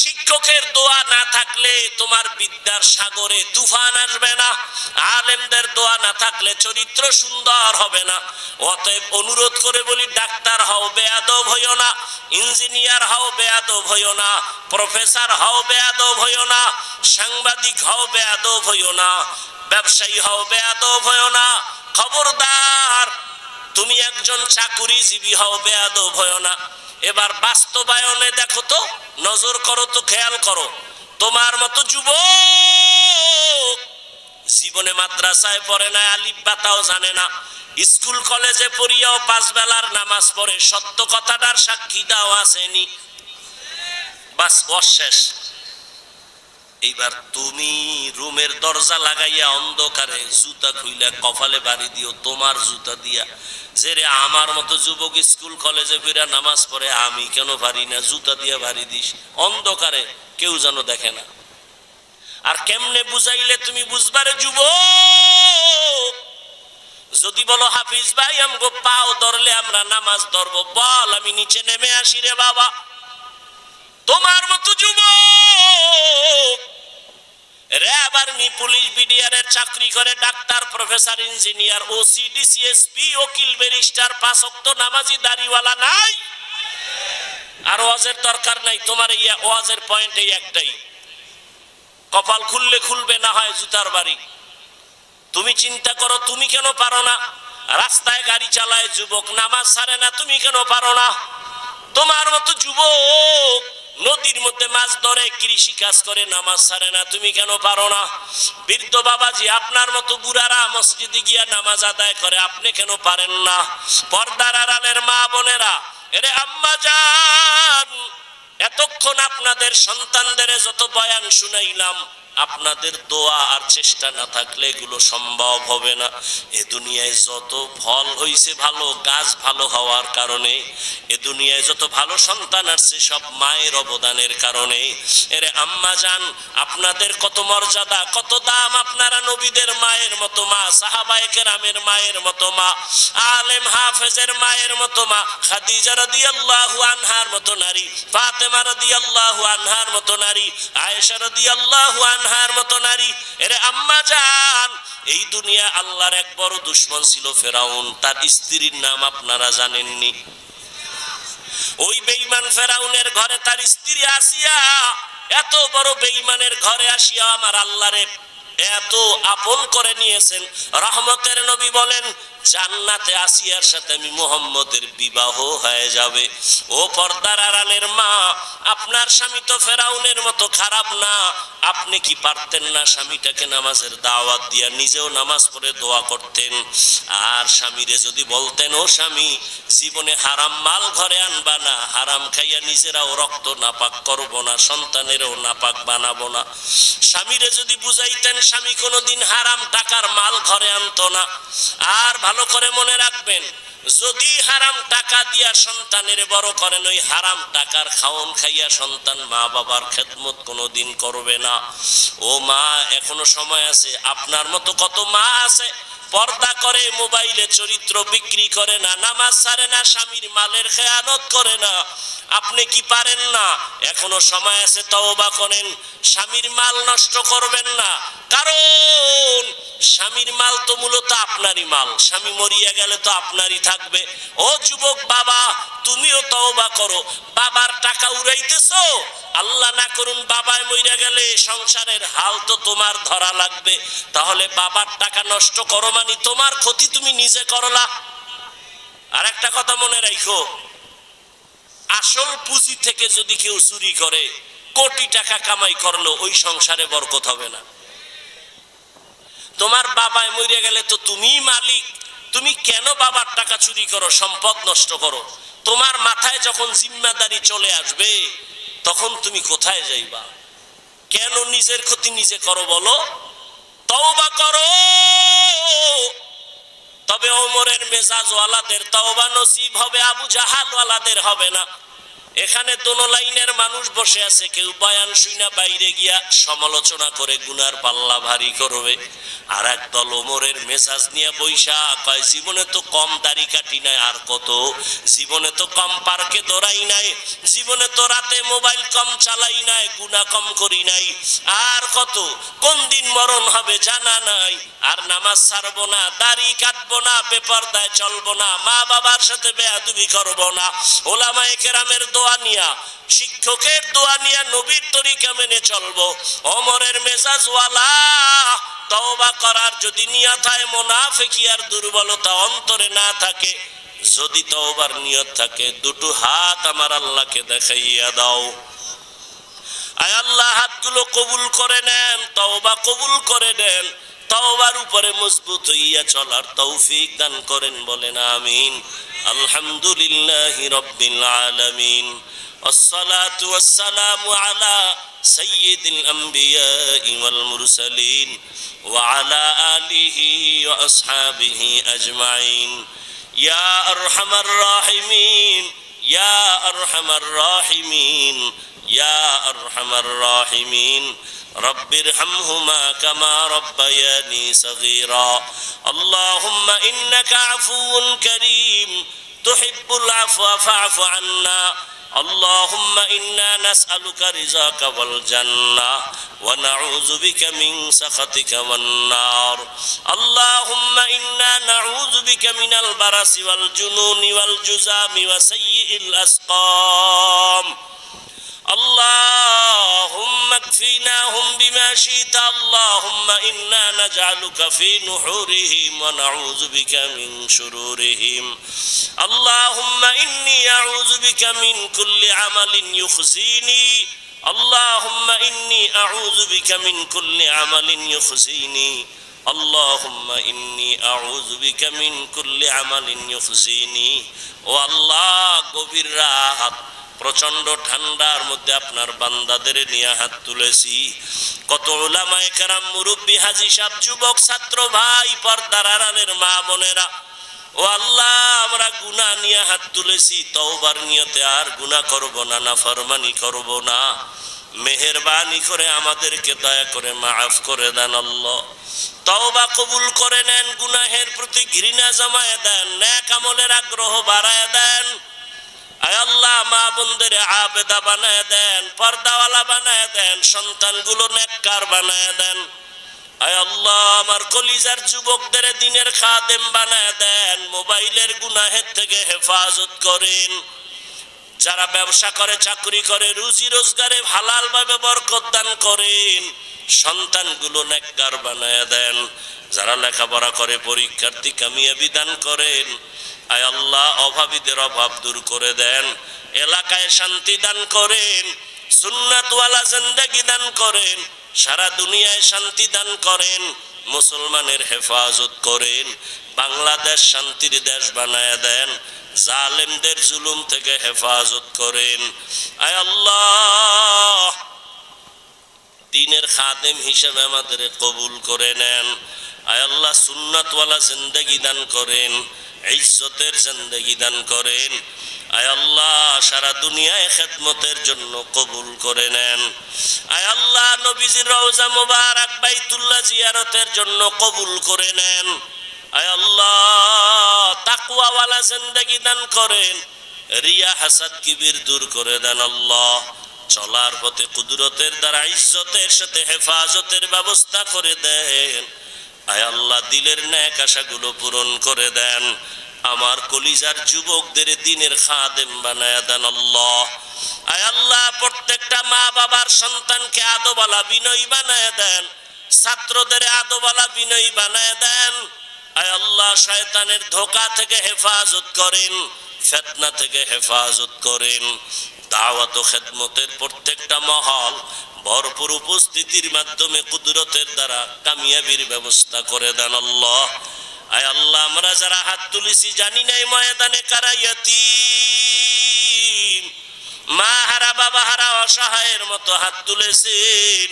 শিক্ষকের দোয়া না থাকলে তোমার বিদ্যার সাগরে তুফান আসবে না। আলেমদের দোয়া না থাকলে চরিত্র সুন্দর হবে না। অতএব অনুরোধ করে বলি, ডাক্তার হও, বেয়াদব হইও না। ইঞ্জিনিয়ার হও, বেয়াদব হইও না। প্রফেসর হও, বেয়াদব হইও না। সাংবাদিক হও, বেয়াদব হইও না। ব্যবসায়ী হও, বেয়াদব হইও না। খবরদার, তুমি একজন চাকুরিজীবী হও, বেয়াদব হইও না। এবার বাস্তবায়নে দেখো তো, নজর করো তো, খেয়াল করো। তোমার মতো যুবক জীবনে মাদ্রাসায় পড়ে না, আলিফ বাতাও জানে না, স্কুল কলেজে পড়িয়াও 5 বেলার নামাজ পড়ে, সত্য কথাটার সাক্ষী দাও আসেনি, বাস অশেষ। এইবার তুমি রুমের দরজা লাগাইয়া অন্ধকারে জুতা খুইলা কপালে বাড়ি দিও, তোমার জুতা দিয়া, যে রে আমার মতো যুবক স্কুল কলেজে ফিরা নামাজ পড়ে, আমি কেন পারি না, জুতা দিয়া বাড়ি দিস অন্ধকারে, কেউ যেন দেখে না। আর কেমনে বুঝাইলে তুমি বুঝবারে যুবক? যদি বলো হাফিজ ভাই আমগো পাও ধরলে আমরা নামাজ ধরবো, বল আমি নিচে নেমে আসি রে বাবা। তোমার মতো যুবক র‍্যাব, আর্মি, পুলিশ, বিডিআরের চাকরি করে, doctor, professor, engineer, OC, DC, SP, উকিল, ব্যারিস্টার, 5 ওয়াক্ত নামাজি, দাড়িওয়ালা নাই। আর ওয়াজের দরকার নাই, তোমার এই ওয়াজের পয়েন্ট এই একটাই, কপাল খুললে খুলবে, না হয় জুতার বাড়ি। তুমি চিন্তা করো, তুমি কেন পারো না? রাস্তায় গাড়ি চালায় যুবক, নামাজ ছাড়ে না, তুমি কেন পারো না? তোমার মতো যুবক নদীর মধ্যে মাছ ধরে, কৃষি কাজ করে, নামাজ ছাড়ে না, তুমি কেন পারো না? বৃদ্ধ বাবাজি, আপনার মতো বুড়ারা মসজিদে গিয়া নামাজ আদায় করে, আপনি কেন পারেন না? পর্দার আড়ালের মা বোনেরা, এরে আম্মা জান, এতক্ষণ আপনাদের সন্তানদের যত বয়ান শুনাইলাম, আপনাদের দোয়া আর চেষ্টা না থাকলে এগুলো সম্ভব হবে না। এ দুনিয়ায় যত ফল হইছে ভালো, গাছ ভালো হওয়ার কারণে, এ দুনিয়ায় যত ভালো সন্তান আসছে সব মায়ের অবদানের কারণে। এরে আম্মা জান, আপনাদের কত মর্যাদা, কত দাম। আপনারা নবীদের মায়ের মতো মা, সাহাবায়ে কেরামের মায়ের মতো মা, আলেম হাফেজের মায়ের মতো মা, খাদিজা রাদিয়াল্লাহু আনহার মতো নারী, ফাতেমা রাদিয়াল্লাহু আনহার মতো নারী, আয়েশা রাদিয়াল্লাহু আনহার মতো নারী। এরে আম্মা জান, এই দুনিয়া আল্লাহর এক বড় দুশমন ছিল ফেরাউন, তার স্ত্রীর নাম আপনারা জানেননি? ওই বেঈমান ফেরাউনের ঘরে তার স্ত্রী আসিয়া, এত বড় বেঈমানের ঘরে আসিয়া আমার আল্লাহরে এত আপন করে নিয়েছেন। রহমতের নবী বলেন, জান্নাতে আসিয়ার সাথে আমি মুহাম্মদের বিবাহ হয়ে যাবে। ও পর্দার আড়ালের মা, আপনার স্বামী তো ফেরাউনের মতো খারাপ না। আপনি কি পারতেন না স্বামীটাকে নামাজের দাওয়াত দিয়া নিজেও নামাজ পড়ে দোয়া করতেন? আর স্বামীরে যদি বলতেন, ও স্বামী, জীবনে হারাম মাল ঘরে আনবা না, হারাম খাইয়া নিজেরাও রক্ত নাপাক করবো না, সন্তানেরও নাপাক বানাবো না। স্বামীরে যদি বুঝাইতেন, স্বামী কোনোদিন হারাম টাকার মাল ঘরে আনতো না। আর ভালো করে মনে রাখবেন, যদি হারাম টাকা দিয়া সন্তানের বড় করেন, ওই হারাম টাকার খাওন খাইয়া সন্তান মা বাবার খেদমত কোনোদিন করবে না। ও মা, এখনো সময় আছে। আপনার মতো কত মা আছে পর্দা করে, মোবাইলে চরিত্র বিক্রি করে না, নামাজ ছাড়ে না, স্বামীর মালের খেয়ানত করে না, আপনি কি পারেন না? এখনো সময় আছে, তওবা করেন। স্বামীর মাল নষ্ট করবেন না, কারণ স্বামীর মাল তো মূলত আপনারই মাল, স্বামী মরিয়া গেলে তো আপনারই থাকবে। ও যুবক বাবা, তুমিও তওবা করো। বাবার টাকা উড়াইতেছো, আল্লাহ না করুন বাবায় মরিয়া গেলে সংসারের হাল তো তোমার ধরা লাগবে। তাহলে বাবার টাকা নষ্ট করো মানে তোমার ক্ষতি তুমি নিজে করলা। আর একটা কথা মনে রাখো, আসল পুঁজি থেকে যদি কেউ চুরি করে, কোটি টাকা কামাই করলো, ওই সংসারে বরকত হবে না। তোমার বাবায় মরে গেলে তো তুমিই মালিক, তুমি কেন বাবার টাকা চুরি করো, সম্পদ নষ্ট করো? তোমার মাথায় যখন জিম্মাদারি চলে আসবে, তখন তুমি কোথায় যাইবা? কেন নিজের ক্ষতি নিজে করো বলো? তওবা করো। তবে ওমরের মেজাজ ওয়ালাদের তওবা নসিব হবে, আবু জাহাল ওয়ালাদের হবে না। এখানে দোনো লাইনের মানুষ বসে আছে, কেউ বয়ান শুইনা বাইরে গিয়া সমালোচনা করে গুনার পাল্লা ভারী করবে, আর একদল ওমরের মেজাজ নিয়ে বৈশা কয় জীবনে তো কম দাড়ি কাটি নাই, আর কত, জীবনে তো কম পার্কে দৌড়াই নাই, জীবনে তো রাতে মোবাইল কম চালাই নাই, গুনাহ কম করি নাই, আর কত, কোন দিন মরণ হবে জানা নাই, আর নামাজ ছাড়বো না, দাড়ি কাটবো না, বেপরদায় চলবো না, মা বাবার সাথে বেয়াদবি করবো না, ওলামায়ে কেরামের দোয়া নিয়া, শিক্ষকের দোয়া নিয়া নবীর তরিকা মেনে চলবো। ওমরের মেজাজ ওয়ালা তওবা করার যদি নিয়ত হয়, মুনাফিকি আর দুর্বলতা অন্তরে না থাকে, যদি তওবার নিয়ত থাকে, দুটো হাত আমার আল্লাহকে দেখাইয়া দাও। আয় আল্লাহ, হাতগুলো কবুল করে নেন, তওবা কবুল করে নেন, তওবার উপরে মজবুত হইয়া চলার তৌফিক দান করেন, বলেন আমিন। আলহামদুলিল্লাহি রাব্বিল আলামিন, والصلاة والسلام على سيد الأنبياء والمرسلين وعلى آله وأصحابه أجمعين يا أرحم الراحمين يا أرحم الراحمين يا أرحم الراحمين رب ارحمهما كما ربياني صغيرا اللهم إنك عفو كريم تحب العفو فاعف عنا اللهم إنا نسألك رضاك والجنة ونعوذ بك من سخطك والنار اللهم إنا نعوذ بك من البرص والجنون والجذام وسيء الأسقام اللهم اكفيناهم بما شئت اللهم إنا نجعلك في نحورهم ونعوذ بك من شرورهم اللهم إني أعوذ بك من كل عمل يخزيني اللهم إني أعوذ بك من كل عمل يخزيني اللهم إني أعوذ بك من كل عمل يخزيني والله গভীর রাত, প্রচন্ড ঠান্ডার মধ্যে আপনার বান্দাদের নিয়ে হাত তুলেছি। কত উলামায়ে কেরাম, মুরব্বী, হাজী সাহেব, যুবক, ছাত্র ভাই, পর্দার আড়ালের মা বোনেরা, ও আল্লাহ, আমরা গুনাহ নিয়ে হাত তুলেছি, তওবার নিয়তে আর গুনাহ করব না, নাফরমানি করব না। মেহেরবানি করে আমাদেরকে দয়া করে মাফ করে দেন আল্লাহ। তওবা কবুল করে নেন, গুনাহের প্রতি ঘৃণা জমায়ে দেন, নেক আমলের আগ্রহ বাড়ায় দেন। আয় আল্লাহ, মা বোনদের আবেদা বানায় দেন, পর্দাওয়ালা বানায় দেন, সন্তানগুলো নেককার বানায় দেন। আয় আল্লাহ, আমার কলিজার যুবকদের দ্বীনের খাদেম বানায় দেন, মোবাইলের গুনাহের থেকে হেফাজত করেন। যারা ব্যবসা করে, চাকরি করে, রুজি রোজগারে হালাল ভাবে বরকত দান করেন, সন্তানগুলো নেককার বানায় দেন। যারা লেখাপড়া করে, পরীক্ষার্থী কামিয়াবি দান করেন। আয় আল্লাহ, অভাবীদের অভাব দূর করে দেন, এলাকায় শান্তি দান করেন, সুন্নাতওয়ালা জিন্দেগি দান করেন, সারা দুনিয়ায় শান্তি দান করেন, মুসলমানের হেফাজত করেন, বাংলাদেশ শান্তির দেশ বানায় দেন, জালেমদের জুলুম থেকে হেফাজত করেন। আয় আল্লাহ, দ্বীনের খাদেম হিসেবে আমাদের কবুল করে নেন। আয় আল্লাহ, সুন্নাতওয়ালা জিন্দেগি দান করেন, ইজ্জতের জিন্দেগি দান করেন। আয় আল্লাহ, সারা দুনিয়ায় খেদমতের জন্য কবুল করে নেন। আয় আল্লাহ, নবীজির রওজা মুবারক বাইতুল্লাহ জিয়ারতের জন্য কবুল করে নেন। আয় আল্লাহ তাকওয়াওয়ালা জিন্দেগি দান করেন, রিয়া হাসাদ কিবির দূর করে দেন আল্লাহ। চলার পথে কুদরতের দ্বারা ইজ্জতের সাথে হেফাজতের ব্যবস্থা করে দেন। আয় আল্লাহ দিলের ন্যাক আশাগুলো পূরণ করে দেন। আমার কলিজার যুবকদের দিনের খাদেম বানায় দেন আল্লাহ। আয় আল্লাহ প্রত্যেকটা মা বাবার সন্তানকে আদোবালা বিনয়ী বানায় দেন, ছাত্রদের আদোবালা বিনয়ী বানায় দেন। আয় আল্লাহ শয়তানের ধোঁকা থেকে হেফাজত করেন, ফিতনা থেকে হেফাজত করেন। দাওয়াত ও খেদমতের প্রত্যেকটা মহল ভরপুর উপস্থিতির মাধ্যমে কুদরতের দ্বারা কামিয়াবির ব্যবস্থা করে দেন আল্লাহ। আয় আল্লাহ আমরা যারা হাত তুলেছি জানি নাই ময়দানে কারা ইয়াতীম, মা হারা বাবা হারা অসহায়ের মতো হাত তুলেছেন।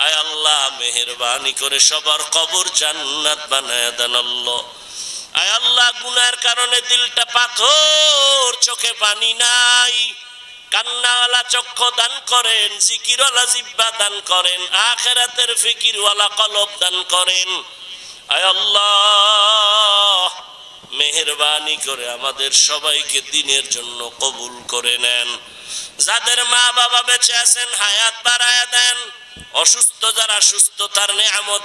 আয় আল্লাহ মেহেরবানি করে সবার কবর জান্নাত বানায় দেন আল্লাহ। আয় আল্লাহ গুনার কারণে দিলটা পাথর, চোখে পানি নাই, কান্নাওয়ালা চক্ষু দান করেন, জিকিরওয়ালা জিহ্বা দান করেন, আখিরাতের ফিকিরওয়ালা কলব দান করেন। আয় আল্লাহ মেহেরবানি করে আমাদের সবাইকে দিনের জন্য কবুল করে নেন। যাদের মা বাবা বেঁচে আছেন হায়াত বাড়ায় দেন, অসুস্থ যারা সুস্থতার নেয়ামত